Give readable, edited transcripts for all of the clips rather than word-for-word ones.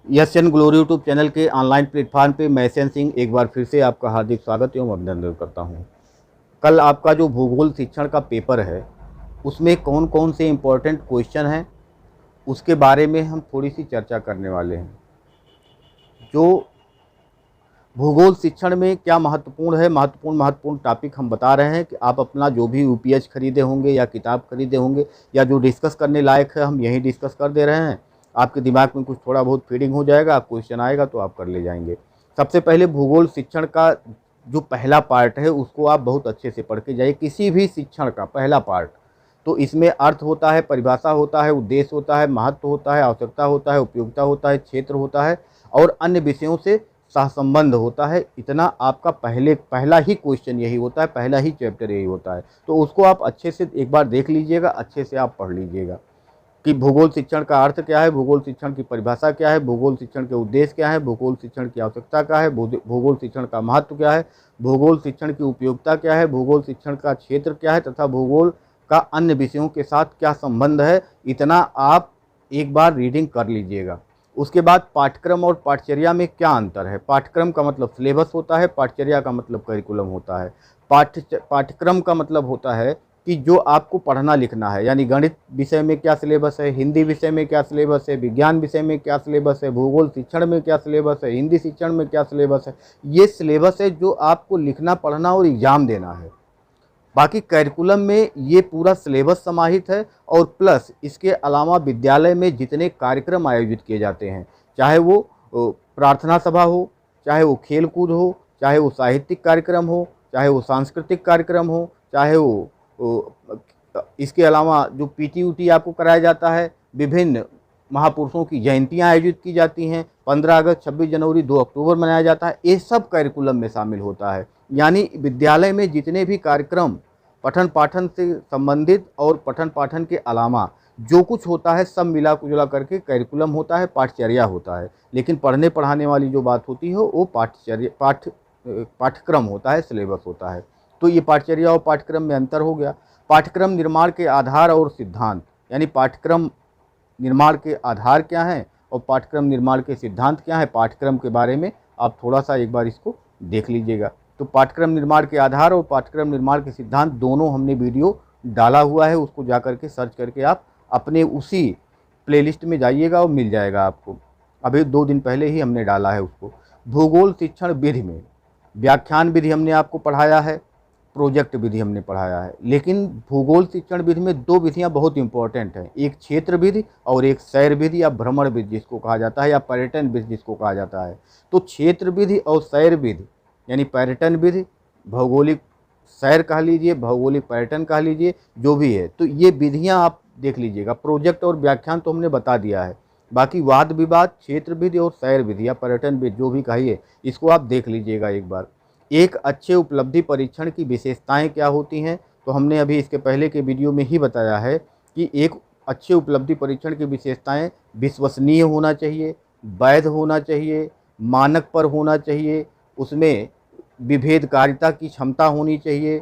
SN glory YouTube channel के online platform पे मैं एसएन सिंह एक बार फिर से आपका हार्दिक स्वागत एवं अभिनंदन करता हूं। कल आपका जो भूगोल शिक्षण का पेपर है उसमें कौन कौन से इम्पोर्टेंट क्वेश्चन हैं उसके बारे में हम थोड़ी सी चर्चा करने वाले हैं। जो भूगोल शिक्षण में क्या महत्वपूर्ण है, महत्वपूर्ण टॉपिक हम बता रहे हैं कि आप अपना जो भी यूपीएच खरीदे होंगे या किताब खरीदे होंगे या जो डिस्कस करने लायक है हम यही डिस्कस कर दे रहे हैं। आपके दिमाग में कुछ थोड़ा बहुत फीडिंग हो जाएगा, आप क्वेश्चन आएगा तो आप कर ले जाएंगे। सबसे पहले भूगोल शिक्षण का जो पहला पार्ट है उसको आप बहुत अच्छे से पढ़ के जाइए। किसी भी शिक्षण का पहला पार्ट तो इसमें अर्थ होता है, परिभाषा होता है, उद्देश्य होता है, महत्व होता है, आवश्यकता होता है, उपयोगिता होता है, क्षेत्र होता है और अन्य विषयों से सहसंबंध होता है। इतना आपका पहला ही क्वेश्चन यही होता है, पहला ही चैप्टर यही होता है। तो उसको आप अच्छे से एक बार देख लीजिएगा, अच्छे से आप पढ़ लीजिएगा कि भूगोल शिक्षण का अर्थ क्या है, भूगोल शिक्षण की परिभाषा क्या है, भूगोल शिक्षण के उद्देश्य क्या है, भूगोल शिक्षण की आवश्यकता क्या है, भूगोल शिक्षण का महत्व क्या है, भूगोल शिक्षण की उपयोगिता क्या है, भूगोल शिक्षण का क्षेत्र क्या है तथा भूगोल का अन्य विषयों के साथ क्या संबंध है। इतना आप एक बार रीडिंग कर लीजिएगा। उसके बाद पाठ्यक्रम और पाठचर्या में क्या अंतर है। पाठ्यक्रम का मतलब सिलेबस होता है, पाठचर्या का मतलब करिकुलम होता है। पाठ्यक्रम का मतलब होता है कि जो आपको पढ़ना लिखना है, यानी गणित विषय में क्या सिलेबस है, हिंदी विषय में क्या सिलेबस है, विज्ञान विषय में क्या सिलेबस है, भूगोल शिक्षण में क्या सिलेबस है, हिंदी शिक्षण में क्या सिलेबस है। ये सिलेबस है जो आपको लिखना, पढ़ना और एग्ज़ाम देना है। बाकी करिकुलम में ये पूरा सिलेबस समाहित है और प्लस इसके अलावा विद्यालय में जितने कार्यक्रम आयोजित किए जाते हैं, चाहे वो प्रार्थना सभा हो, चाहे वो खेल कूद हो, चाहे वो साहित्यिक कार्यक्रम हो, चाहे वो सांस्कृतिक कार्यक्रम हो, चाहे वो इसके अलावा जो पीटी ऊटी आपको कराया जाता है, विभिन्न महापुरुषों की जयंतियां आयोजित की जाती हैं, 15 अगस्त, 26 जनवरी, 2 अक्टूबर मनाया जाता है, ये सब करिकुलम में शामिल होता है। यानी विद्यालय में जितने भी कार्यक्रम पठन पाठन से संबंधित और पठन पाठन के अलावा जो कुछ होता है सब मिला जुला करके करिकुलम होता है, पाठचर्या होता है। लेकिन पढ़ने पढ़ाने वाली जो बात होती है वो पाठ्यक्रम होता है, सिलेबस होता है। तो ये पाठचर्या और पाठ्यक्रम में अंतर हो गया। पाठ्यक्रम निर्माण के आधार और सिद्धांत, यानी पाठ्यक्रम निर्माण के आधार क्या हैं और पाठ्यक्रम निर्माण के सिद्धांत क्या हैं, पाठ्यक्रम के बारे में आप थोड़ा सा एक बार इसको देख लीजिएगा। तो पाठ्यक्रम निर्माण के आधार और पाठ्यक्रम निर्माण के सिद्धांत दोनों हमने वीडियो डाला हुआ है, उसको जा करके सर्च करके आप अपने उसी प्लेलिस्ट में जाइएगा और मिल जाएगा आपको। अभी 2 दिन पहले ही हमने डाला है उसको। भूगोल शिक्षण विधि में व्याख्यान विधि हमने आपको पढ़ाया है, प्रोजेक्ट विधि हमने पढ़ाया है। लेकिन भूगोल शिक्षण विधि में 2 विधियां बहुत इंपॉर्टेंट हैं, एक क्षेत्र विधि और एक सैर विधि या भ्रमण विधि जिसको कहा जाता है, या पर्यटन विधि जिसको कहा जाता है। तो क्षेत्र विधि और सैर विधि यानी पर्यटन विधि, भौगोलिक सैर कह लीजिए, भौगोलिक पर्यटन कह लीजिए, जो भी है, तो ये विधियां आप देख लीजिएगा। प्रोजेक्ट और व्याख्यान तो हमने बता दिया है, बाकी वाद विवाद, क्षेत्र विधि और सैर विधि या पर्यटन विधि जो भी कहिए, इसको आप देख लीजिएगा एक बार। एक अच्छे उपलब्धि परीक्षण की विशेषताएं क्या होती हैं, तो हमने अभी इसके पहले के वीडियो में ही बताया है कि एक अच्छे उपलब्धि परीक्षण की विशेषताएं विश्वसनीय होना चाहिए, वैध होना चाहिए, मानक पर होना चाहिए, उसमें विभेदकारिता की क्षमता होनी चाहिए,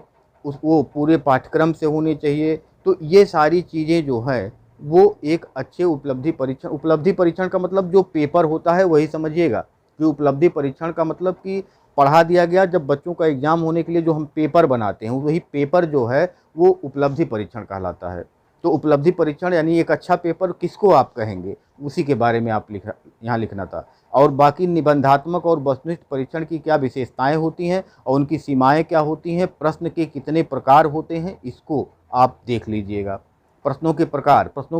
वो पूरे पाठ्यक्रम से होनी चाहिए। तो ये सारी चीज़ें जो हैं वो एक अच्छे उपलब्धि परीक्षण का मतलब जो पेपर होता है वही समझिएगा कि उपलब्धि परीक्षण का मतलब कि पढ़ा दिया गया, जब बच्चों का एग्ज़ाम होने के लिए जो हम पेपर बनाते हैं वही पेपर जो है वो उपलब्धि परीक्षण कहलाता है। तो उपलब्धि परीक्षण यानी एक अच्छा पेपर किसको आप कहेंगे, उसी के बारे में आप यहाँ लिखना था। और बाकी निबंधात्मक और वस्तुनिष्ठ परीक्षण की क्या विशेषताएं होती हैं और उनकी सीमाएं क्या होती हैं, प्रश्न के कितने प्रकार होते हैं, इसको आप देख लीजिएगा। प्रश्नों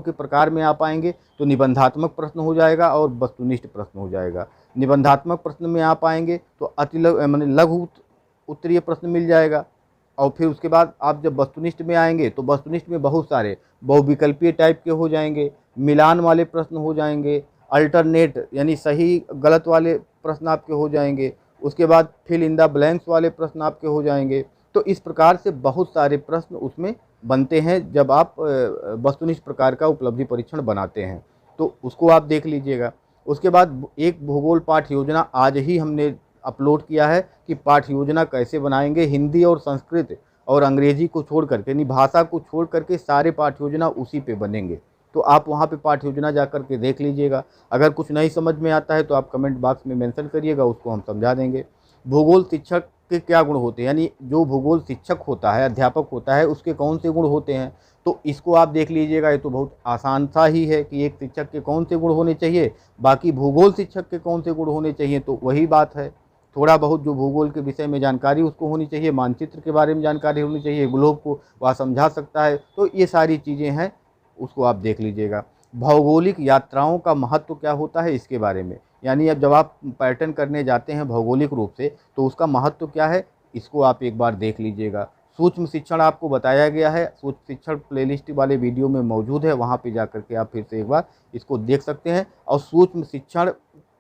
के प्रकार में आप आएंगे तो निबंधात्मक प्रश्न हो जाएगा और वस्तुनिष्ठ प्रश्न हो जाएगा। निबंधात्मक प्रश्न में आप आएंगे तो माने लघु उत्तरीय प्रश्न मिल जाएगा। और फिर उसके बाद आप जब वस्तुनिष्ठ में आएंगे तो वस्तुनिष्ठ में बहुत सारे बहुविकल्पीय टाइप के हो जाएंगे, मिलान वाले प्रश्न हो जाएंगे, अल्टरनेट यानी सही गलत वाले प्रश्न आपके हो जाएंगे, उसके बाद फिल इन द ब्लैंक्स वाले प्रश्न आपके हो जाएंगे। तो इस प्रकार से बहुत सारे प्रश्न उसमें बनते हैं जब आप वस्तुनिष्ठ प्रकार का उपलब्धि परीक्षण बनाते हैं, तो उसको आप देख लीजिएगा। उसके बाद एक भूगोल पाठ्य योजना आज ही हमने अपलोड किया है कि पाठ्य योजना कैसे बनाएंगे, हिंदी और संस्कृत और अंग्रेजी को छोड़ करके, यानी भाषा को छोड़ करके सारे पाठ्य योजना उसी पे बनेंगे। तो आप वहाँ पे पाठ योजना जा कर के देख लीजिएगा। अगर कुछ नहीं समझ में आता है तो आप कमेंट बॉक्स में मेंशन करिएगा, उसको हम समझा देंगे। भूगोल शिक्षक के क्या गुण होते हैं, यानी जो भूगोल शिक्षक होता है, अध्यापक होता है, उसके कौन से गुण होते हैं, तो इसको आप देख लीजिएगा। ये तो बहुत आसान सा ही है कि एक शिक्षक के कौन से गुण होने चाहिए, बाकी भूगोल शिक्षक के कौन से गुण होने चाहिए, तो वही बात है। थोड़ा बहुत जो भूगोल के विषय में जानकारी उसको होनी चाहिए, मानचित्र के बारे में जानकारी होनी चाहिए, ग्लोब को वह समझा सकता है, तो ये सारी चीज़ें हैं, उसको आप देख लीजिएगा। भौगोलिक यात्राओं का महत्व क्या होता है इसके बारे में, यानी अब जब आप पर्यटन करने जाते हैं भौगोलिक रूप से तो उसका महत्व क्या है, इसको आप एक बार देख लीजिएगा। सूक्ष्म शिक्षण आपको बताया गया है, सूक्ष्म शिक्षण प्लेलिस्ट वाले वीडियो में मौजूद है, वहाँ पे जा कर के आप फिर से एक बार इसको देख सकते हैं। और सूक्ष्म शिक्षण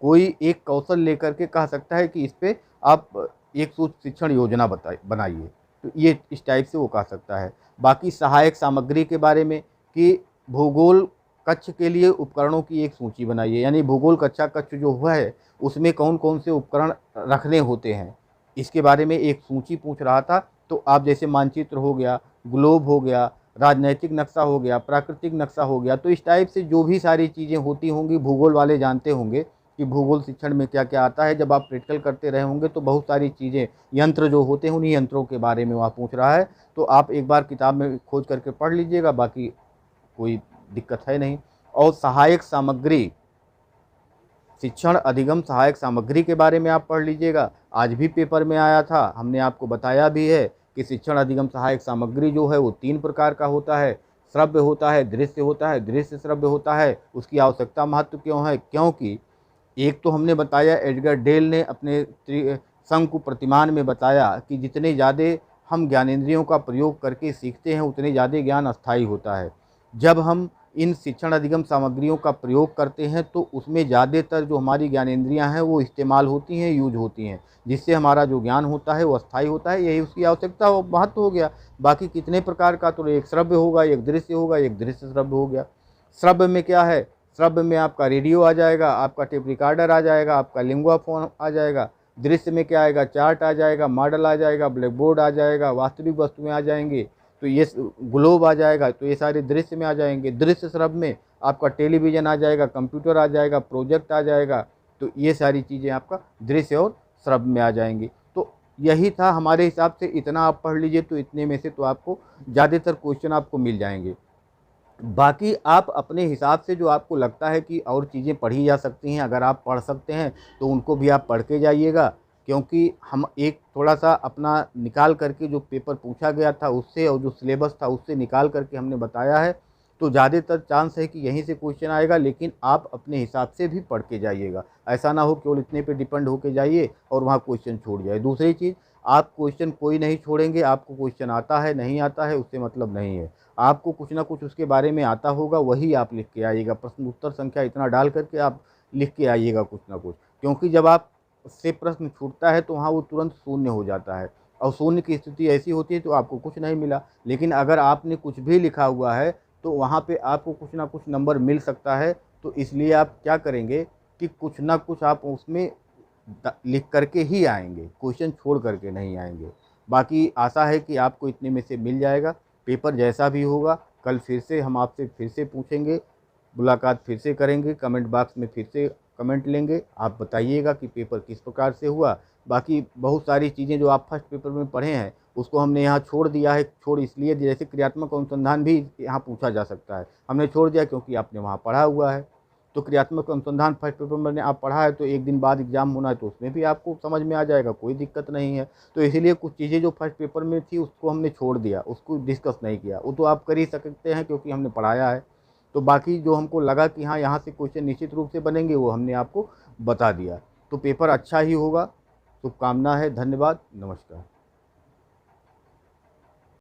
कोई एक कौशल लेकर के कह सकता है कि इस पे आप एक सूक्ष्म शिक्षण योजना बनाइए, तो ये इस टाइप से वो कह सकता है। बाकी सहायक सामग्री के बारे में कि भूगोल कक्ष के लिए उपकरणों की एक सूची बनाइए, यानी भूगोल कक्षा कक्ष जो हुआ है उसमें कौन कौन से उपकरण रखने होते हैं, इसके बारे में एक सूची पूछ रहा था। तो आप जैसे मानचित्र हो गया, ग्लोब हो गया, राजनैतिक नक्शा हो गया, प्राकृतिक नक्शा हो गया, तो इस टाइप से जो भी सारी चीज़ें होती होंगी भूगोल वाले जानते होंगे कि भूगोल शिक्षण में क्या क्या आता है। जब आप प्रैक्टिकल करते रहे होंगे तो बहुत सारी चीज़ें, यंत्र जो होते हैं, उन्हीं यंत्रों के बारे में वहाँ पूछ रहा है, तो आप एक बार किताब में खोज करके पढ़ लीजिएगा, बाकी कोई दिक्कत है नहीं। और सहायक सामग्री, शिक्षण अधिगम सहायक सामग्री के बारे में आप पढ़ लीजिएगा, आज भी पेपर में आया था, हमने आपको बताया भी है कि शिक्षण अधिगम सहायक सामग्री जो है वो 3 प्रकार का होता है। श्रव्य होता है, दृश्य होता है, दृश्य श्रव्य होता है। उसकी आवश्यकता महत्व क्यों है, क्योंकि एक तो हमने बताया, एडगर डेल ने अपने शंकु प्रतिमान में बताया कि जितने ज़्यादा हम ज्ञानेंद्रियों का प्रयोग करके सीखते हैं उतने ज़्यादा ज्ञान अस्थायी होता है। जब हम इन शिक्षण अधिगम सामग्रियों का प्रयोग करते हैं तो उसमें ज़्यादातर जो हमारी ज्ञानेंद्रियां हैं वो इस्तेमाल होती हैं, यूज होती हैं, जिससे हमारा जो ज्ञान होता है वो अस्थायी होता है। यही उसकी आवश्यकता और महत्व हो गया। बाकी कितने प्रकार का, तो एक श्रव्य होगा, एक दृश्य होगा, एक दृश्य श्रव्य हो गया। श्रव्य में क्या है, श्रव्य में आपका रेडियो आ जाएगा, आपका टेप रिकॉर्डर आ जाएगा, आपका लिंगुआ फोन आ जाएगा। दृश्य में क्या आएगा, चार्ट आ जाएगा, मॉडल आ जाएगा, ब्लैक बोर्ड आ जाएगा, वास्तविक वस्तुएं आ जाएंगी, तो ये ग्लोब आ जाएगा, तो ये सारे दृश्य में आ जाएंगे। दृश्य श्रव्य में आपका टेलीविज़न आ जाएगा, कंप्यूटर आ जाएगा, प्रोजेक्ट आ जाएगा, तो ये सारी चीज़ें आपका दृश्य और श्रव्य में आ जाएंगी। तो यही था हमारे हिसाब से, इतना आप पढ़ लीजिए तो इतने में से तो आपको ज़्यादातर क्वेश्चन आपको मिल जाएंगे। बाकी आप अपने हिसाब से जो आपको लगता है कि और चीज़ें पढ़ी जा सकती हैं, अगर आप पढ़ सकते हैं तो उनको भी आप पढ़ के जाइएगा, क्योंकि हम एक थोड़ा-सा अपना निकाल करके जो पेपर पूछा गया था उससे और जो सिलेबस था उससे निकाल करके हमने बताया है, तो ज़्यादातर चांस है कि यहीं से क्वेश्चन आएगा, लेकिन आप अपने हिसाब से भी पढ़ के जाइएगा। ऐसा ना हो केवल इतने पे डिपेंड होके जाइए और वहाँ क्वेश्चन छूट जाए। दूसरी चीज़, आप क्वेश्चन कोई नहीं छोड़ेंगे, आपको क्वेश्चन आता है, नहीं आता है, उससे मतलब नहीं है। आपको कुछ ना कुछ उसके बारे में आता होगा, वही आप लिख के आइएगा। प्रश्न उत्तर संख्या इतना डाल करके आप लिख के आइएगा कुछ ना कुछ, क्योंकि जब आप से प्रश्न छूटता है तो वहाँ वो तुरंत शून्य हो जाता है, और शून्य की स्थिति ऐसी होती है तो आपको कुछ नहीं मिला। लेकिन अगर आपने कुछ भी लिखा हुआ है तो वहाँ पे आपको कुछ ना कुछ नंबर मिल सकता है। तो इसलिए आप क्या करेंगे कि कुछ ना कुछ आप उसमें लिख करके ही आएंगे, क्वेश्चन छोड़ करके नहीं आएंगे। बाकी आशा है कि आपको इतने में से मिल जाएगा। पेपर जैसा भी होगा कल फिर से हम आपसे फिर से पूछेंगे, मुलाकात फिर से करेंगे, कमेंट बॉक्स में फिर से कमेंट लेंगे, आप बताइएगा कि पेपर किस प्रकार से हुआ। बाकी बहुत सारी चीज़ें जो आप फर्स्ट पेपर में पढ़े हैं उसको हमने यहाँ छोड़ दिया है। छोड़ इसलिए, जैसे क्रियात्मक अनुसंधान भी यहाँ पूछा जा सकता है, हमने छोड़ दिया क्योंकि आपने वहाँ पढ़ा हुआ है। तो क्रियात्मक अनुसंधान फर्स्ट पेपर में आप पढ़ा है, तो एक दिन बाद एग्जाम होना है तो उसमें भी आपको समझ में आ जाएगा, कोई दिक्कत नहीं है। तो इसीलिए कुछ चीज़ें जो फर्स्ट पेपर में थी उसको हमने छोड़ दिया, उसको डिस्कस नहीं किया। वो तो आप कर ही सकते हैं क्योंकि हमने पढ़ाया है। तो बाकी जो हमको लगा कि हाँ यहाँ से क्वेश्चन निश्चित रूप से बनेंगे, वो हमने आपको बता दिया। तो पेपर अच्छा ही होगा, शुभकामना है। धन्यवाद, नमस्कार।